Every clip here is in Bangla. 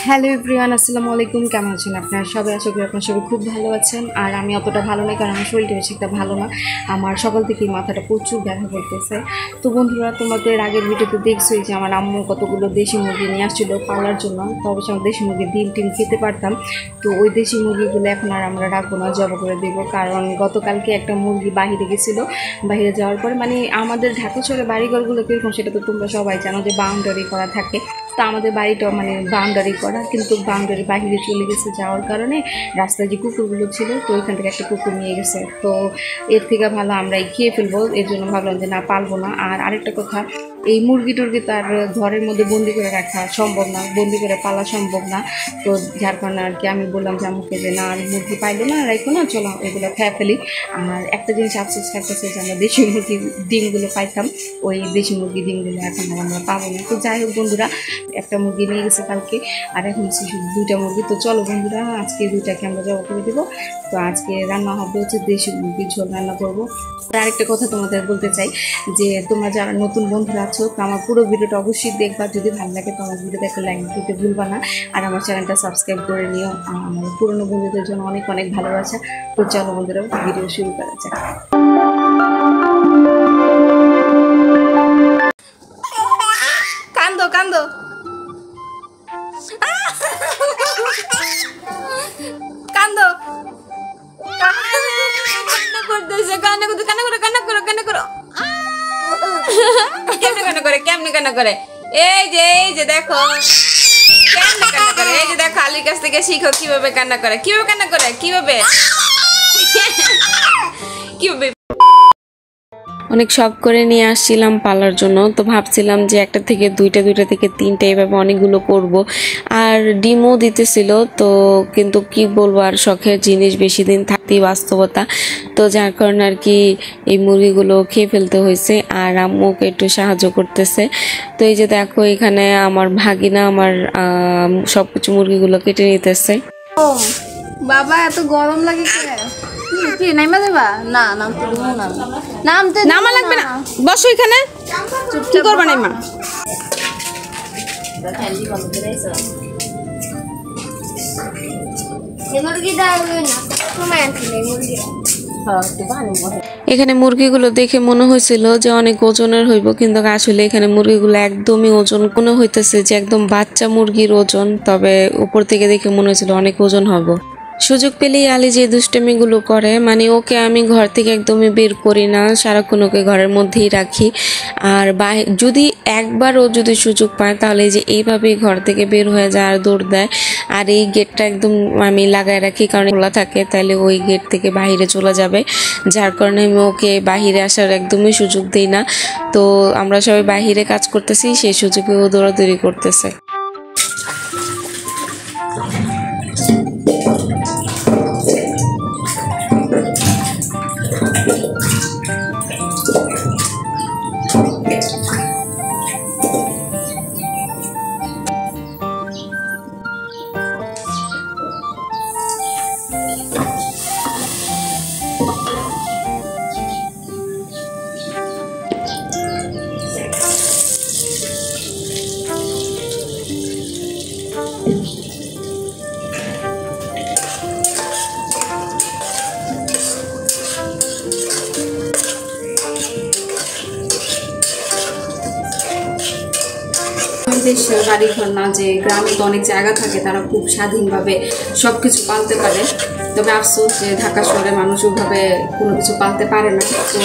হ্যালো এভরিওয়ান, আসসালামু আলাইকুম। কেমন আছেন আপনারা সবাই? আশা করি আপনারা সবাই খুব ভালো আছেন। আর আমি অতটা ভালো নই, কারণ আমার শরীরটা বেশি একটা ভালো না। আমার সকাল থেকেই মাথাটা প্রচুর ব্যথা করতেছে। তো বন্ধুরা, তোমাদের আগের ভিডিওতে দেখছোই যে আমার আম্মু কতগুলো দেশি মুরগি নিয়ে আসছিল পালার জন্য। তো অবশ্যই আমার দেশি মুরগির ডিম টিম খেতে পারতাম। তো ওই দেশি মুরগিগুলো এখন আর আমরা রাখবো না, জবা করে দেবো। কারণ গতকালকে একটা মুরগি বাহিরে গেছিলো। বাহিরে যাওয়ার পরে আমাদের ঢাকা শহরে বাড়িঘরগুলো কীরকম সেটা তো তোমরা সবাই জানো, যে বাউন্ডারি করা থাকে। তো আমাদের বাড়িটাও বাউন্ডারি করা, কিন্তু বাউন্ডারি বাহিরে চলে গেছে। যাওয়ার কারণে রাস্তায় যে কুকুরগুলো ছিল, তো ওইখান থেকে একটা কুকুর নিয়ে গেছে। তো এর থেকে ভালো আমরা খেয়ে ফেলবো, এর জন্য ভাবলাম যে না, পালবো না। আর আরেকটা কথা, এই মুরগি টুরগি তার ঘরের মধ্যে বন্দি করে রাখা সম্ভব না, বন্দি করে পালা সম্ভব না। তো যার কারণে আর কি আমি বললাম যে আমাকে যে না, আর মুরগি পাইলো না, রাখো না, চলো এগুলো খেয়ে ফেলি। আর একটা জিনিস আফসোস থাকতেছে যে আমরা দেশি মুরগির ডিমগুলো পাইতাম, ওই দেশি মুরগির ডিমগুলো এখন আর আমরা পাবো না। তো যাই হোক বন্ধুরা, একটা মুরগি নিয়ে গেছে কালকে, আর এখন শুধু দুইটা মুরগি। তো চলো বন্ধুরা, আজকে দুইটাকে আমরা জবাই করে দেবো। তো আজকে রান্না হবে হচ্ছে দেশি মুরগির ঝোল রান্না করবো। আরেকটা কথা তোমাদের বলতে চাই, যে তোমরা যারা নতুন বন্ধুরা আছো, তো আমার পুরো ভিডিওটা অবশ্যই দেখবা। যদি ভালো লাগে তো আমার ভিডিওতে একটা লাইক দিতে ভুলবা না। আর আমার চ্যানেলটা সাবস্ক্রাইব করে নিও। আমার পুরনো বন্ধুদের জন্য অনেক অনেক ভালোবাসা। তো চলো বন্ধুরা, ভিডিও শুরু করা যাক। কান্দো কান্দো কান্দো কান্না করতেছে, কান্না করতে, কান্না করো, কান্না করো, কান্না করো। কেমনে কান্না করে, কেমনে কান্না করে? এই যে দেখো কেমনে কান্না করে। এই যে দেখো, আলীর কাছ থেকে শিখো কিভাবে কান্না করে, কিভাবে কান্না করে, কিভাবে কিভাবে। অনেক শখ করে নিয়ে আসছিলাম পালার জন্য। তো ভাবছিলাম যে একটা থেকে দুইটা, দুইটা থেকে তিনটা, এভাবে অনেকগুলো করব। আর ডিমও দিতেছিল। তো কিন্তু কি বলবো, আর শখের জিনিস বেশি দিন থাকতেই বাস্তবতা। তো যার কারণে আর কি এই মুরগিগুলো খেয়ে ফেলতে হয়েছে। আর আম্মুকে একটু সাহায্য করতেছে। তো এই যে দেখো, এখানে আমার ভাগিনা আমার সবকিছু মুরগিগুলো কেটে নিতেছে। ও বাবা, এত গরম লাগে কি নাইমা দেবা? না নামতে দেবো না, নামতে নামা লাগবে না, বসো এখানে। কি করবা নাইমা? এখানে মুরগিগুলো দেখে মনে হয়েছিল যে অনেক ওজনের হইব, কিন্তু আসলে এখানে মুরগিগুলো একদমই ওজন মনে হইতেছে যে একদম বাচ্চা মুরগির ওজন। তবে উপর থেকে দেখে মনে হয়েছিল অনেক ওজন হবে। সুযোগ পেলেই আলী যে দুষ্টামিগুলো করে, ওকে আমি ঘর থেকে একদমই বের করি না, সারাক্ষণ ওকে ঘরের মধ্যেই রাখি। আর যদি একবার ও যদি সুযোগ পায়, তাহলে যে এইভাবেই ঘর থেকে বের হয়ে যায় আর দৌড় দেয়। আর এই গেটটা একদম আমি লাগায় রাখি, কারণ খোলা থাকে, তাহলে ওই গেট থেকে বাহিরে চলে যাবে। যার কারণে আমি ওকে বাহিরে আসার একদমই সুযোগ দিই না। তো আমরা সবাই বাহিরে কাজ করতেছি, সেই সুযোগে ও দৌড়াদৌড়ি করতেছে। দেশের বাড়িঘর না, যে গ্রামে তো অনেক জায়গা থাকে, তারা খুব স্বাধীনভাবে সব কিছু পালতে পারে। তবে আফসোস যে ঢাকা শহরে মানুষ ওইভাবে কোনো কিছু পালতে পারে না। তো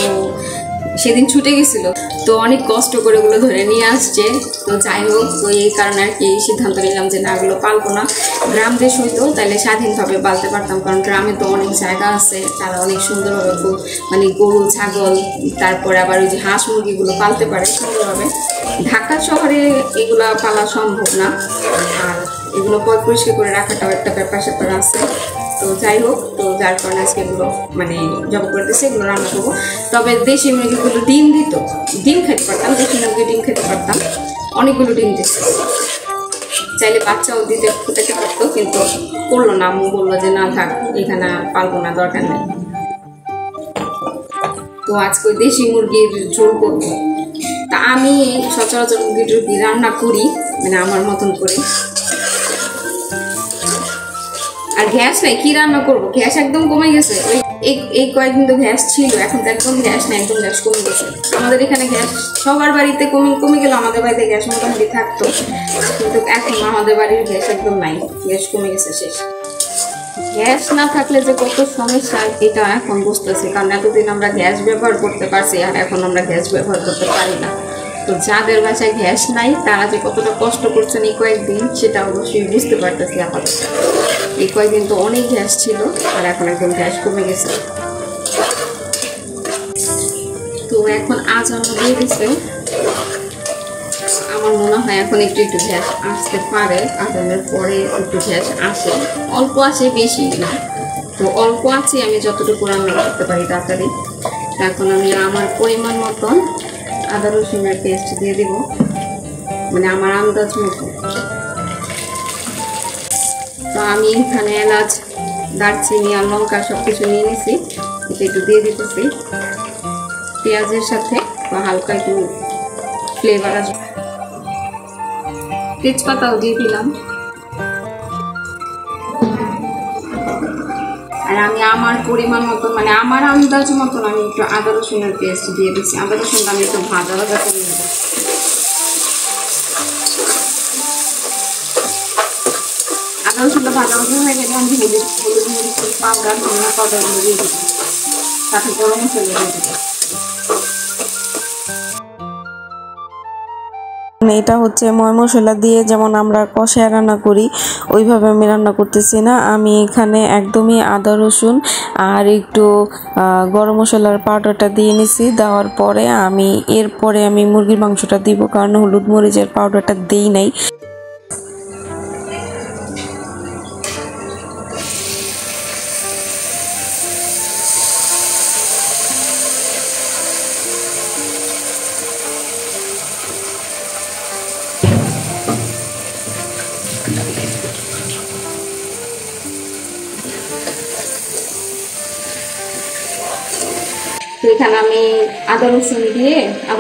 সেদিন ছুটে গেছিল, তো অনেক কষ্ট করে ওগুলো ধরে নিয়ে আসছে। তো যাই হোক, তো এই কারণে আর কি সিদ্ধান্ত নিলাম যে না, এগুলো পালবো না। গ্রাম দেশ হইতো তাহলে স্বাধীনভাবে পালতে পারতাম, কারণ গ্রামে তো অনেক জায়গা আছে, তারা অনেক সুন্দরভাবে গরু ছাগল, তারপরে আবার ওই যে হাঁস মুরগিগুলো পালতে পারে সুন্দরভাবে। ঢাকা শহরে এগুলো পালা সম্ভব না, আর এগুলো পরিষ্কার করে রাখাটাও একটা ব্যাপার স্যাপার আছে। তো যাই হোক, তো যার কারণে আজকে এগুলো জব করতেছে, এগুলো রান্না করবো। তবে দেশি মুরগিগুলো ডিম দিত, ডিম খেতে পারতাম, দেশি মুরগি ডিম খেতে পারতাম, অনেকগুলো ডিম দিচ্ছে। চাইলে বাচ্চাও দিতে ফুটাতে পারতো, কিন্তু করলো না। আম্মু বললো যে না থাক, এখানে পালবো না, দরকার নেই। তো আজকে ওই দেশি মুরগির ঝোল করবো। তা আমি সচরাচর মুরগি টুরগি রান্না করি, আমার মতন করে। আর গ্যাস নাই, কি রান্না করবো? গ্যাস একদম কমে গেছে। এই কয়েকদিন তো গ্যাস ছিল, এখন তো একদম গ্যাস নাই, একদম গ্যাস কমে গেছে। আমাদের এখানে গ্যাস সবার বাড়িতে কমে গেল, আমাদের বাড়িতে গ্যাস মোটামুটি থাকতো, কিন্তু এখন আমাদের বাড়ির গ্যাস একদম নাই, গ্যাস কমে গেছে, শেষ। গ্যাস না থাকলে যে কত সমস্যা এটা এখন বুঝতেছি, কারণ এতদিন আমরা গ্যাস ব্যবহার করতে পারছি, আর এখন আমরা গ্যাস ব্যবহার করতে পারি না। তো যাদের বাসায় গ্যাস নাই তারা যে কতটা কষ্ট করছেন এই কয়েকদিন, সেটা অবশ্যই বুঝতে পারতেছি আপাতত। এই কয়েকদিন তো অনেক গ্যাস ছিল, আর এখন একদম গ্যাস কমে গেছে। তো এখন আজান দিয়ে দিছে, আমার মনে হয় এখন একটু গ্যাস আসতে পারে, আজানের পরে একটু গ্যাস আসে, অল্প আসে, বেশি না। তো অল্প আছে, আমি যতটুকু রান্না করতে পারি তাড়াতাড়ি। এখন আমি আমার পরিমাণ মতন আদা রসুনের পেস্ট দিয়ে দিব, মানে আমার আন্দাজ মতো। তো আমি এখানে এলাচ, দারচিনি আর লঙ্কা সব কিছু নিয়ে নিছি, এটা একটু দিয়ে দিতেছি পেঁয়াজের সাথে, বা হালকা একটু ফ্লেভার আসবে। তেজপাতাও দিয়ে দিলাম। আর আমি আমার পরিমাণ মতন, মানে আমার আন্দাজ মতন আমি একটু আদা রসুনের পেস্ট দিয়ে দিচ্ছি। আদা রসুনটা আমি একটু ভাজা ভাজা করে নেব। আদা রসুনটা ভাজা ভাজা হয়ে গেলে আমি হলুদ মরিচের পাউডার, ধনিয়া পাউডারগুলো দিয়ে দিচ্ছি, সাথে গরম মশলা দিয়ে দিচ্ছি। এটা হচ্ছে ময় মশলা দিয়ে যেমন আমরা কষায় রান্না করি ওইভাবে আমি রান্না করতেছি না। আমি এখানে একদমই আদা রসুন আর একটু গরম মশলার পাউডারটা দিয়ে নিছি। দেওয়ার পরে এরপরে আমি মুরগির মাংসটা দিব, কারণ হলুদ মরিচের পাউডারটা দেই নাই। তো এখানে আমি আদা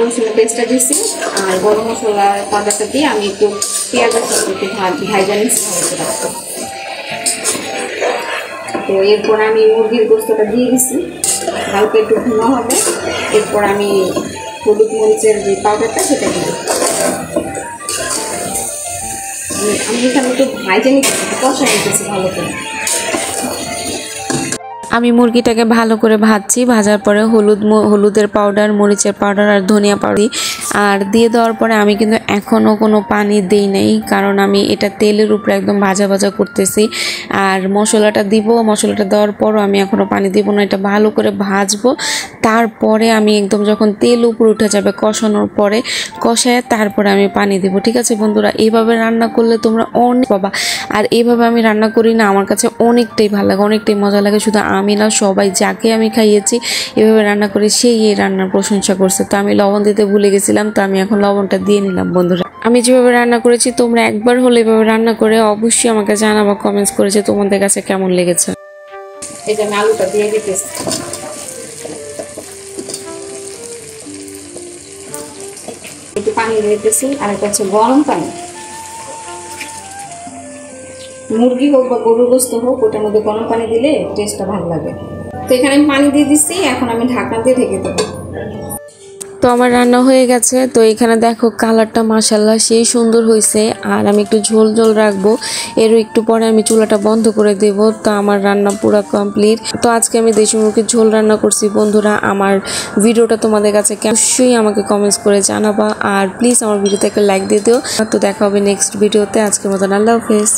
রসুনের পেস্টটা দিচ্ছি, আর গরম মশলার পাউডারটা দিয়ে আমি একটু পেঁয়াজের সাথে একটু ভাজা নিচ্ছি। তো এরপর আমি মুরগির গোস্তটা দিয়ে দিচ্ছি, হালকা একটু ভুনো হবে। এরপর আমি হলুদ মরিচের যে পাউডারটা সেটা দিই। আমি এখানে একটু ভাজা নিচ্ছি, কষা নিতেছি ভালো করে। আমি মুরগিটাকে ভালো করে ভাজছি। ভাজার পরে হলুদের পাউডার, মরিচের পাউডার আর ধনিয়া পাউডার আর দিয়ে দেওয়ার পরে আমি কিন্তু এখনও কোনো পানি দেই নাই, কারণ আমি এটা তেলের উপরে একদম ভাজা ভাজা করতেছি। আর মশলাটা দিব, মশলাটা দেওয়ার পরও আমি এখনও পানি দিব না, এটা ভালো করে ভাজবো। তারপরে আমি একদম যখন তেল উপরে উঠে যাবে কষানোর পরে, কষায় তারপরে আমি পানি দিব। ঠিক আছে বন্ধুরা, এইভাবে রান্না করলে তোমরা অনেক পাবা। আর এইভাবে আমি রান্না করি না, আমার কাছে অনেকটাই ভালো লাগে, অনেকটাই মজা লাগে। শুধু আমি না, সবাই যাকে আমি খাইয়েছি এভাবে রান্না করে সেই এই রান্নার প্রশংসা করছে। তো আমি লবণ দিতে ভুলে গেছিলাম, তো আমি এখন লবণটা দিয়ে নিলাম। বন্ধুরা, আমি যেভাবে রান্না করেছি তোমরা একবার হলে এভাবে রান্না করে অবশ্যই আমাকে জানাবা কমেন্টস করে যে তোমাদের কাছে কেমন লেগেছে। এই যে আমি আলুটা দিয়ে দিতেছি, একটু পানি দিতেছি, আর এটা হচ্ছে গরম পানি। মুরগি হোক বা গরুর গোস্ত হোক, ওটার মধ্যে গরম পানি দিলে টেস্টটা ভালো লাগে। তো এখানে আমি পানি দিয়ে দিচ্ছি, এখন আমি ঢাকনা দিয়ে ঢেকে দেবো। তো আমার রান্না হয়ে গেছে। তো এখানে দেখো কালারটা মাশাআল্লাহ সেই সুন্দর হয়েছে। আর আমি একটু ঝোল ঝোল রাখবো, এরও একটু পরে আমি চুলাটা বন্ধ করে দেব। তো আমার রান্না পুরো কমপ্লিট। তো আজকে আমি দেশি মুরগির ঝোল রান্না করছি। বন্ধুরা, আমার ভিডিওটা তোমাদের কাছে অবশ্যই আমাকে কমেন্টস করে জানাবা, আর প্লিজ আমার ভিডিওতে একটা লাইক দিয়ে দিও। তো দেখা হবে নেক্সট ভিডিওতে। আজকের মতন আল্লাহ হাফেজ।